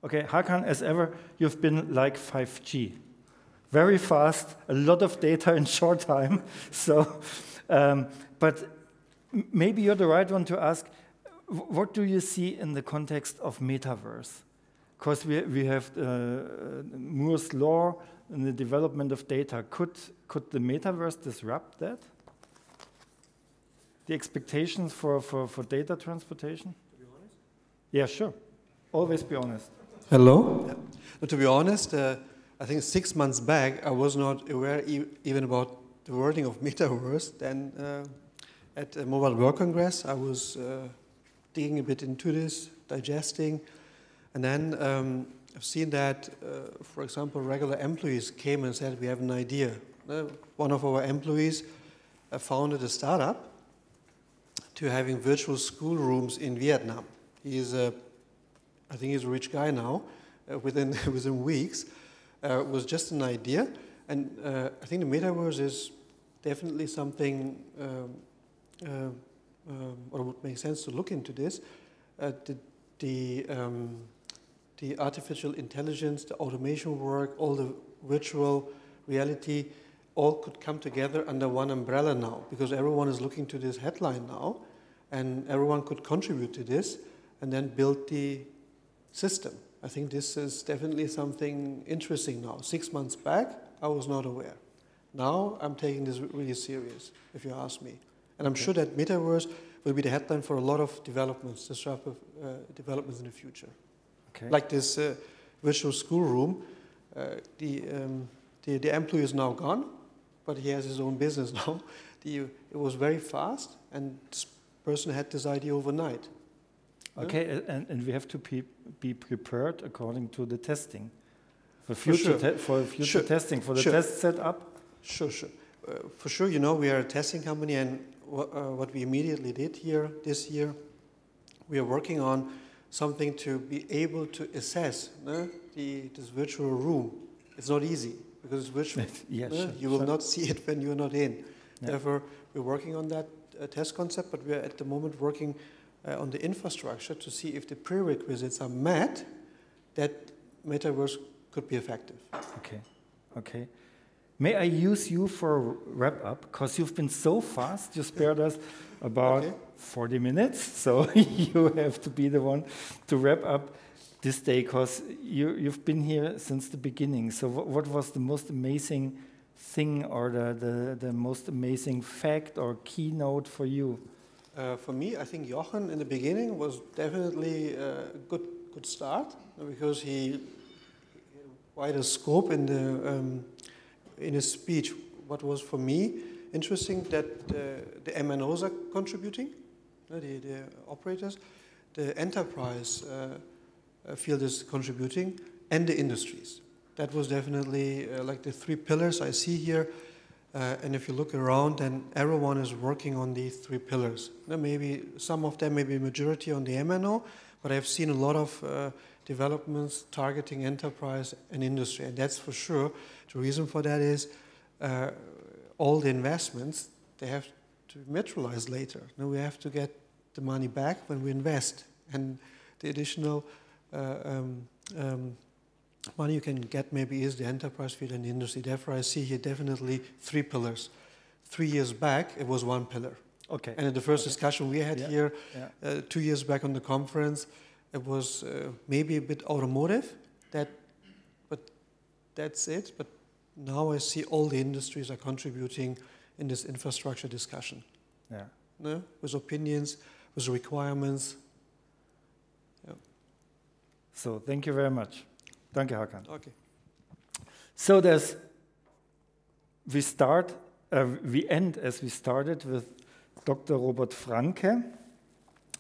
Okay, Hakan, as ever, you've been like 5G. Very fast, a lot of data in short time. So, but maybe you're the right one to ask, what do you see in the context of Metaverse? Because we have Moore's law and the development of data. Could the Metaverse disrupt that? The expectations for data transportation? To be honest? Yeah, sure. Always be honest. Hello? Yeah. No, to be honest, I think 6 months back, I was not aware even about the wording of Metaverse. Then at a Mobile World Congress, I was digging a bit into this, digesting. And then I've seen that, for example, regular employees came and said, we have an idea. One of our employees founded a startup to having virtual schoolrooms in Vietnam. I think he's a rich guy now, within weeks. It was just an idea. And I think the Metaverse is definitely something or it would make sense to look into this. The artificial intelligence, the automation work, all the virtual reality, all could come together under one umbrella now, because everyone is looking to this headline now, and everyone could contribute to this and then build the system. I think this is definitely something interesting now. 6 months back, I was not aware. Now I'm taking this really serious, if you ask me. And I'm sure that Metaverse will be the headline for a lot of developments, disruptive developments in the future. Okay. Like this virtual schoolroom, the employee is now gone, but he has his own business now. It was very fast, and this person had this idea overnight. Okay, and we have to be prepared according to the testing. For future, testing, for the test setup? Sure. For sure, you know, we are a testing company, and what we immediately did here this year, we are working on something to be able to assess this virtual room. It's not easy because it's virtual. Yeah, you will not see it when you're not in. Yeah. Therefore, we're working on that test concept, but we are at the moment working on the infrastructure to see if the prerequisites are met, that Metaverse could be effective. Okay. May I use you for a wrap-up? Because you've been so fast, you spared us about 40 minutes, so you have to be the one to wrap up this day, because you've been here since the beginning. So what was the most amazing thing, or the most amazing fact or keynote for you? For me, I think Jochen in the beginning was definitely a good start, because he quite a scope in his speech. What was for me interesting, that the MNOs are contributing, the operators, the enterprise field is contributing, and the industries. That was definitely like the 3 pillars I see here. And if you look around, then everyone is working on these 3 pillars. Now, maybe some of them, maybe a majority on the MNO, but I've seen a lot of developments targeting enterprise and industry, and that's for sure. The reason for that is all the investments, they have to materialize later. Now we have to get the money back when we invest, and the additional money you can get maybe is the enterprise field and the industry. Therefore, I see here definitely 3 pillars. 3 years back, it was 1 pillar. Okay. And in the first discussion we had here, 2 years back on the conference, it was maybe a bit automotive, but that's it. But now I see all the industries are contributing in this infrastructure discussion. Yeah. No? With opinions, with requirements. Yeah. So thank you very much. Danke, Hakan. Okay. So we end as we started with Dr. Robert Franke.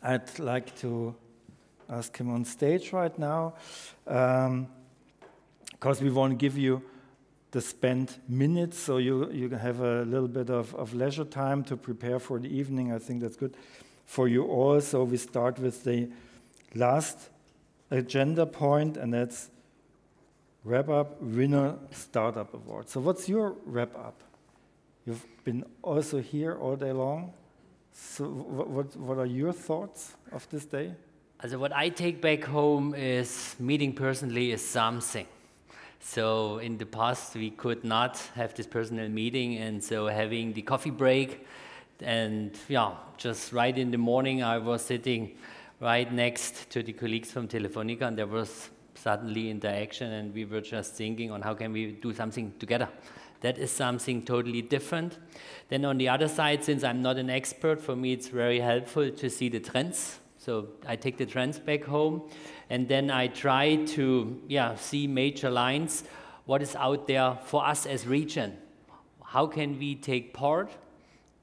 I'd like to ask him on stage right now, because we want to give you the spent minutes, so you have a little bit of leisure time to prepare for the evening. I think that's good for you all. So we start with the last agenda point, and that's wrap-up winner startup award. So what's your wrap-up? You've been also here all day long. So what are your thoughts of this day? Also what I take back home is meeting personally is something. So in the past we could not have this personal meeting, and so having the coffee break, and yeah, just right in the morning I was sitting right next to the colleagues from Telefonica, and there was suddenly interaction, and we were just thinking on how can we do something together. That is something totally different. Then on the other side, since I'm not an expert, for me it's very helpful to see the trends. So I take the trends back home, and then I try to see major lines, what is out there for us as region. How can we take part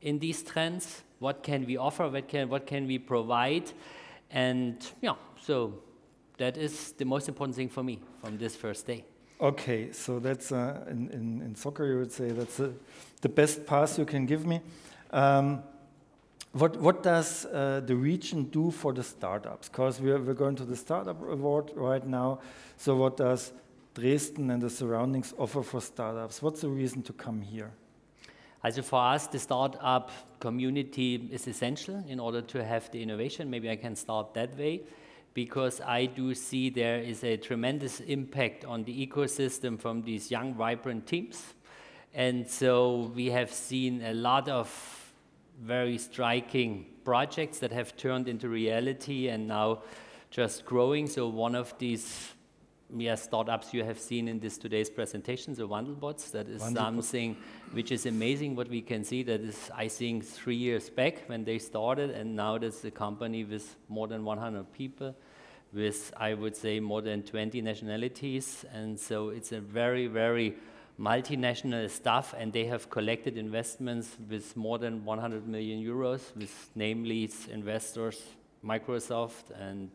in these trends? What can we offer? What can we provide? And so that is the most important thing for me from this first day. Okay, so that's in soccer you would say that's the best pass you can give me. What does the region do for the startups? Because we're going to the Startup Award right now. So what does Dresden and the surroundings offer for startups? What's the reason to come here? Also for us, the startup community is essential in order to have the innovation. Maybe I can start that way, because I do see there is a tremendous impact on the ecosystem from these young, vibrant teams. And so we have seen a lot of very striking projects that have turned into reality and now just growing. So one of these startups you have seen in today's presentation, the Wandelbots, that is something which is amazing what we can see. That is, I think, 3 years back when they started, and now that's a company with more than 100 people, with, I would say, more than 20 nationalities. And so it's a very, very multinational stuff, and they have collected investments with more than 100 million euros, with namely investors Microsoft and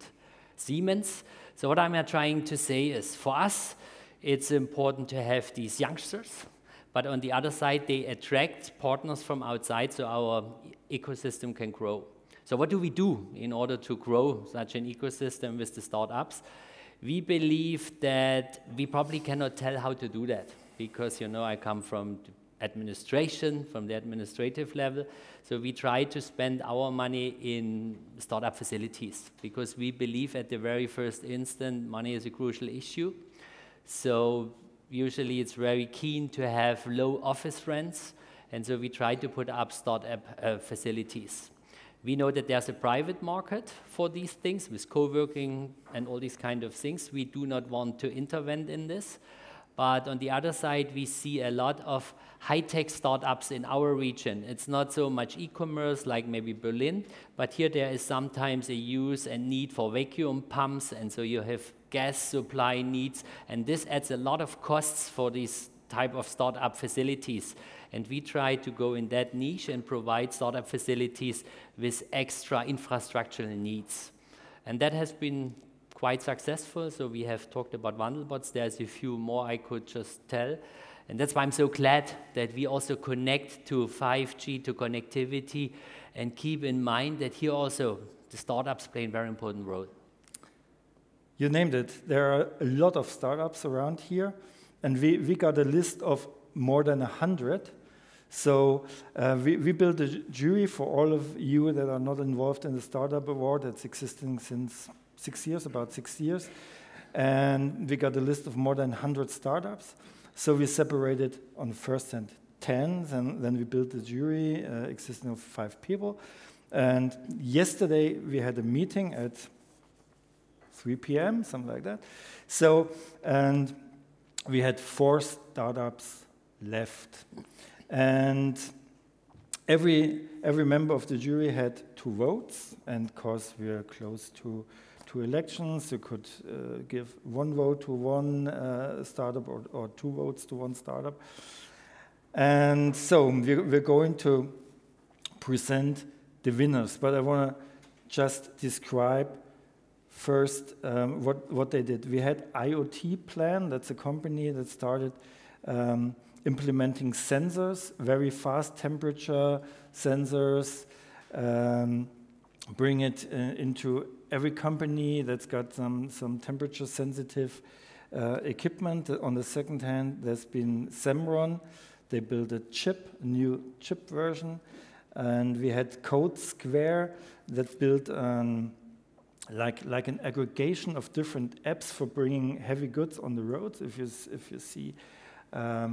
Siemens. So what I'm trying to say is, for us, it's important to have these youngsters, but on the other side, they attract partners from outside so our ecosystem can grow. So what do we do in order to grow such an ecosystem with the startups? We believe that we probably cannot tell how to do that, because I come from administration, from the administrative level. So we try to spend our money in startup facilities, because we believe at the very first instant money is a crucial issue. So usually it's very keen to have low office rents, and so we try to put up startup facilities. We know that there's a private market for these things with co-working and all these kind of things. We do not want to intervene in this. But on the other side, we see a lot of high-tech startups in our region. It's not so much e-commerce like maybe Berlin, but here there is sometimes a use and need for vacuum pumps, and so you have gas supply needs, and this adds a lot of costs for these type of startup facilities. And we try to go in that niche and provide startup facilities with extra infrastructural needs. And that has been quite successful. So we have talked about Wandelbots. There's a few more I could just tell. And that's why I'm so glad that we also connect to 5G, to connectivity, and keep in mind that here also the startups play a very important role. You named it. There are a lot of startups around here, and we got a list of more than 100. So we built a jury for all of you that are not involved in the Startup Award that's existing since 6 years, about 6 years. And we got a list of more than 100 startups. So we separated on first hand 10, and then we built a jury existing of 5 people. And yesterday we had a meeting at 3 p.m., something like that. So, and we had 4 startups left. And every member of the jury had 2 votes, and of course we are close to elections. You could give 1 vote to one startup or 2 votes to one startup. And so we're going to present the winners, but I want to just describe first what they did. We had IoT Plan. That's a company that started implementing sensors, very fast temperature sensors, bring it into every company that's got some temperature sensitive equipment. On the second hand, there's been Semron. They built a new chip version. And we had Code Square that built like an aggregation of different apps for bringing heavy goods on the roads. If you see a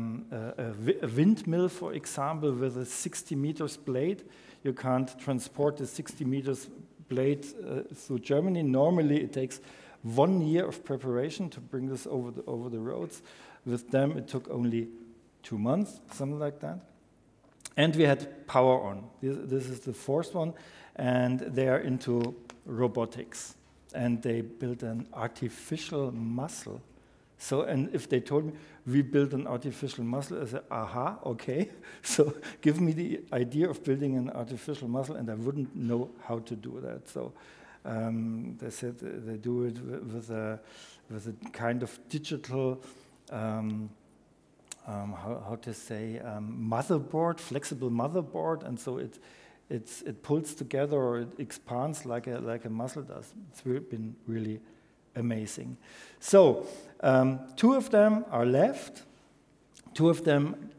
windmill, for example, with a 60 meters blade, you can't transport the 60 meters blade through Germany. Normally, it takes 1 year of preparation to bring this over the roads. With them, it took only 2 months, something like that. And we had Power On. This is the fourth one, and they are into robotics, and they built an artificial muscle. So, and if they told me, we built an artificial muscle, I said, aha, okay. So give me the idea of building an artificial muscle, and I wouldn't know how to do that. So they said they do it with a kind of digital, how to say, motherboard, flexible motherboard, and so it pulls together or it expands like a muscle does. It's been really amazing. So 2 of them are left. 2 of them,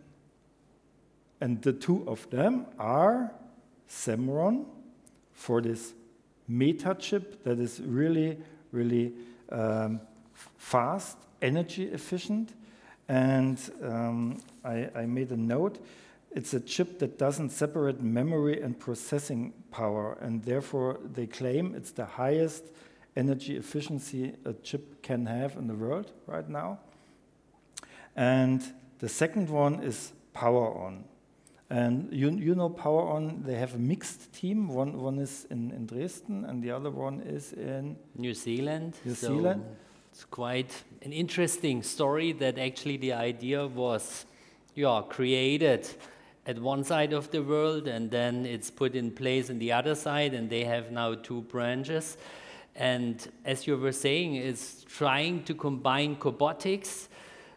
and the 2 of them are Semron for this meta chip that is really, really fast, energy efficient. And I made a note. It's a chip that doesn't separate memory and processing power, and therefore they claim it's the highest energy efficiency a chip can have in the world right now. And the second one is Power On. And you know Power On, they have a mixed team. One is in Dresden, and the other one is in New Zealand. New Zealand. It's quite an interesting story that actually the idea was created at one side of the world, and then it's put in place in the other side, and they have now 2 branches. And as you were saying, it's trying to combine cobotics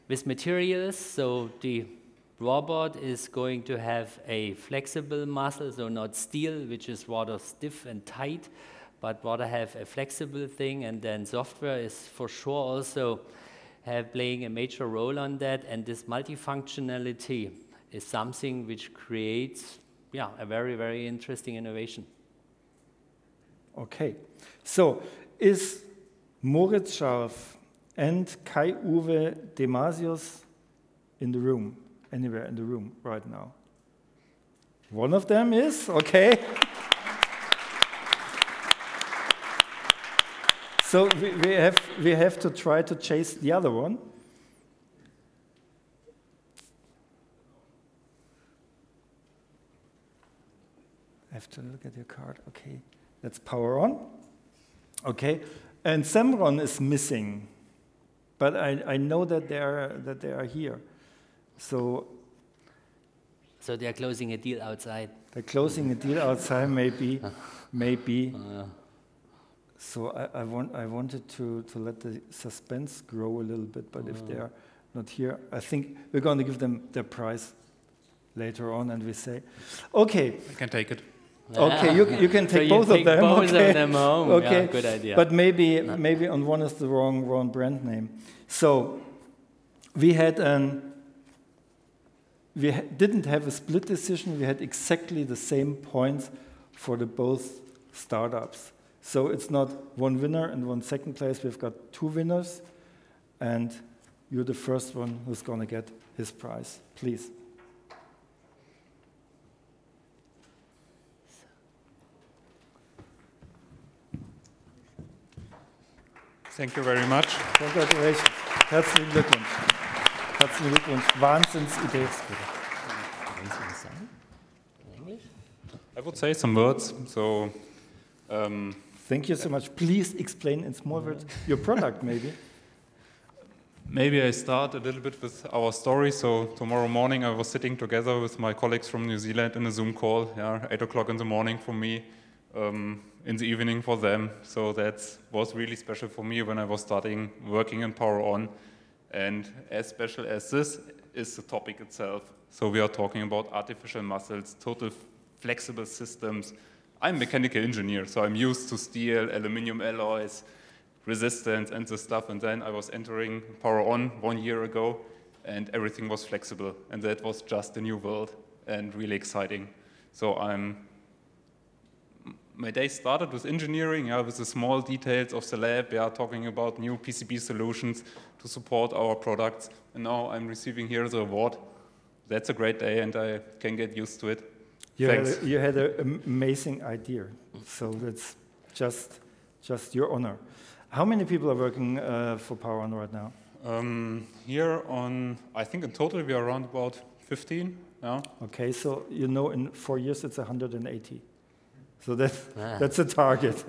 with materials. So the robot is going to have a flexible muscle, so not steel, which is rather stiff and tight, but rather have a flexible thing. And then software is for sure also playing a major role on that. And this multifunctionality is something which creates a very, very interesting innovation. Okay, so is Moritz Scharf and Kai-Uwe Demasius in the room, anywhere in the room right now? One of them is, okay. So we have to try to chase the other one. I have to look at your card, okay. That's Power On. Okay, and Semron is missing, but I know that they are here. So they are closing a deal outside. They're closing a deal outside, maybe. So I wanted to let the suspense grow a little bit, but if they are not here, I think we're going to give them their prize later on, and we say, okay. I can take it. Okay, you can take both of them. Both of them home. Okay, good idea. But maybe on one is the wrong brand name. So we didn't have a split decision. We had exactly the same points for the both startups. So it's not one winner and one second place. We've got 2 winners, and you're the first one who's going to get his prize. Please. Thank you very much. Congratulations. Herzlichen Glückwunsch. Herzlichen Glückwunsch. Wahnsinnsidee. I would say some words. So, thank you so much. Please explain in small words your product, maybe. Maybe I start a little bit with our story. So tomorrow morning I was sitting together with my colleagues from New Zealand in a Zoom call, 8 o'clock in the morning for me, in the evening for them. So that was really special for me when I was starting working in Power On. And as special as this is the topic itself. So we are talking about artificial muscles, total flexible systems. I'm a mechanical engineer, so I'm used to steel, aluminum alloys, resistance and this stuff. And then I was entering Power On 1 year ago, and everything was flexible. And that was just a new world and really exciting. So my day started with engineering, with the small details of the lab, talking about new PCB solutions to support our products. And now I'm receiving here the award. That's a great day, and I can get used to it. Thanks. You had an amazing idea, so that's just your honor. How many people are working for Power On right now? Here on, I think in total we are around about 15. Yeah. Okay, so you know in 4 years it's 180. So that's a target.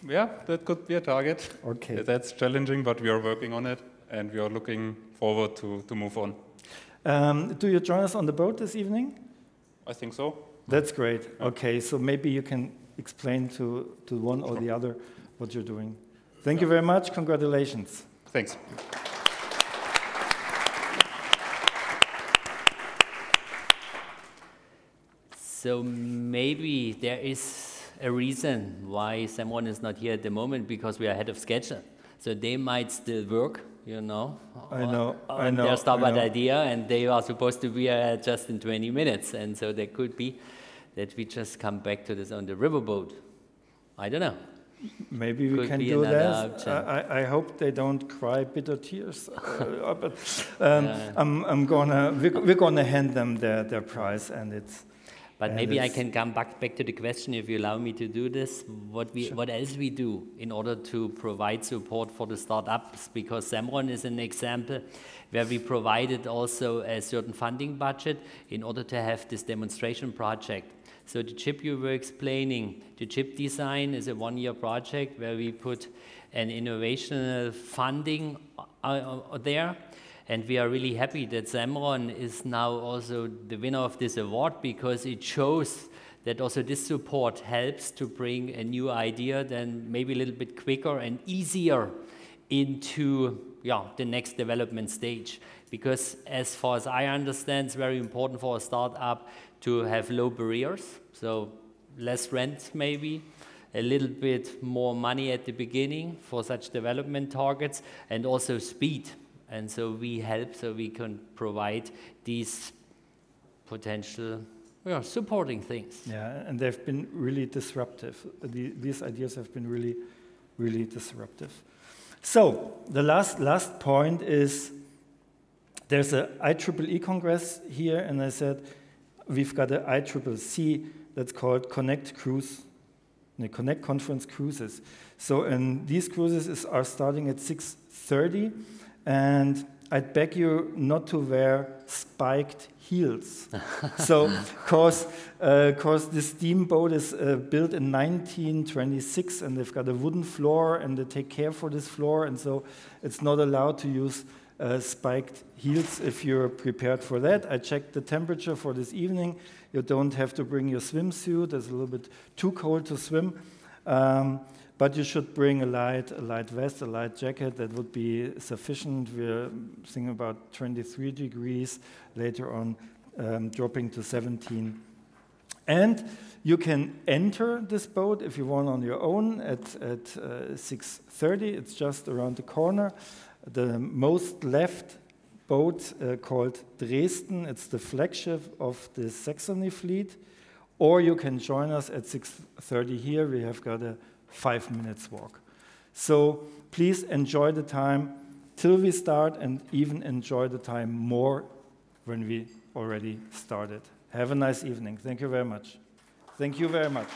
Yeah, that could be a target. Okay. That's challenging, but we are working on it, and we are looking forward to move on. Do you join us on the boat this evening? I think so. That's great. Okay, so maybe you can explain to one or the other what you're doing. Thank you very much. Congratulations. Thanks. So maybe there is a reason why someone is not here at the moment, because we are ahead of schedule. So they might still work, you know, on their startup idea, and they are supposed to be just in 20 minutes. And so there could be that we just come back to this on the riverboat. I don't know. Maybe we can do that. I hope they don't cry bitter tears. But we're gonna hand them their prize, and it's. But maybe I can come back to the question, if you allow me to do this, what else we do in order to provide support for the startups, because Samron is an example where we provided also a certain funding budget in order to have this demonstration project. So the chip you were explaining, the chip design is a one-year project where we put an innovational funding there. And we are really happy that Samron is now also the winner of this award, because it shows that also this support helps to bring a new idea then maybe a little bit quicker and easier into the next development stage. Because as far as I understand, it's very important for a startup to have low barriers, so less rent maybe, a little bit more money at the beginning for such development targets, and also speed. And so we help, so we can provide these potential supporting things. Yeah, and they've been really disruptive. These ideas have been really, really disruptive. So the last point is, there's a IEEE Congress here, and I said we've got an ICCC that's called Connect Conference Cruises. So and these cruises are starting at 6:30. And I'd beg you not to wear spiked heels. So, cause this steamboat is built in 1926, and they've got a wooden floor, and they take care for this floor, and so it's not allowed to use spiked heels if you're prepared for that. I checked the temperature for this evening. You don't have to bring your swimsuit. It's a little bit too cold to swim. But you should bring a light vest, a light jacket. That would be sufficient. We're thinking about 23 degrees, later on dropping to 17. And you can enter this boat if you want on your own at 6:30. It's just around the corner. The most left boat called Dresden. It's the flagship of the Saxony fleet. Or you can join us at 6:30 here. We have got a 5 minutes walk. So please enjoy the time till we start, and even enjoy the time more when we already started. Have a nice evening. Thank you very much. Thank you very much.